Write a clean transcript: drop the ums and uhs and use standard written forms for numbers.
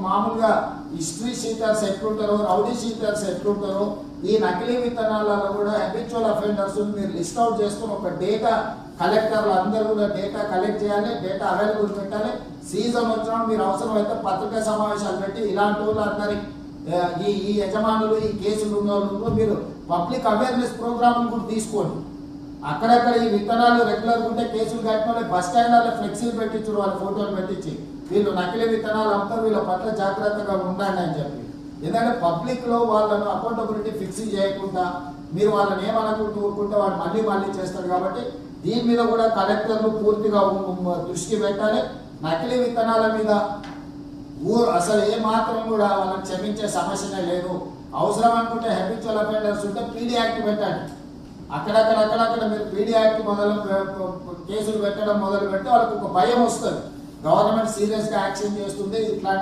మామూలుగా history sheeters ఎట్లుంటారో rowdy sheeters ఎట్లుంటారో ఈ నకిలీ విత్తనాలలో కూడా హ్యాబిచువల్ అఫెండర్స్ మీరు లిస్ట్ అవుట్ చేసుకుని ఒక డేటా కలెక్టర్లు అందరూ కూడా డేటా కలెక్ట్ చేయాలి, డేటా అవైలబుల్ పెట్టాలి. సీజన్ వచ్చినప్పుడు మీరు అవసరమైతే పత్రికా సమావేశాలు పెట్టి ఇలాంటి వాళ్ళు అందరి ఈ యజమానులు ఈ కేసులు ఉన్న వాళ్ళు మీరు పబ్లిక్ అవేర్నెస్ ప్రోగ్రామ్ కూడా తీసుకోండి. అక్కడక్కడ ఈ విత్తనాలు రెగ్యులర్గా ఉంటే కేసులు కట్టిన వాళ్ళు బస్ స్టాండ్లలో ఫ్లెక్సీలు పెట్టించారు, వాళ్ళ ఫోటోలు పెట్టించి వీళ్ళు నకిలీ విత్తనాలు అమ్ముతారు, వీళ్ళ పట్ల జాగ్రత్తగా ఉండండి అని చెప్పి. ఎందుకంటే పబ్లిక్లో వాళ్ళను అకౌంటబిలిటీ ఫిక్స్ చేయకుండా మీరు వాళ్ళని ఏమనుకుంటూ వాడు మళ్ళీ చేస్తారు. కాబట్టి దీని మీద కూడా కలెక్టర్లు పూర్తిగా దృష్టి పెట్టాలి. నకిలీ విత్తనాల మీద అసలు ఏ మాత్రం కూడా వాళ్ళని క్షమించే సమస్యనే లేదు. అవసరం అనుకుంటే హ్యాబిచువల్ అఫెండర్స్ ఉంటే పీడీ యాక్ట్ పెట్టండి. అక్కడక్కడ మీరు పీడీ యాక్ట్ కేసులు పెట్టడం మొదలు పెడితే వాళ్ళకి ఒక భయం వస్తుంది, గవర్నమెంట్ సీరియస్గా యాక్షన్ చేస్తుంది ఇట్లాంటి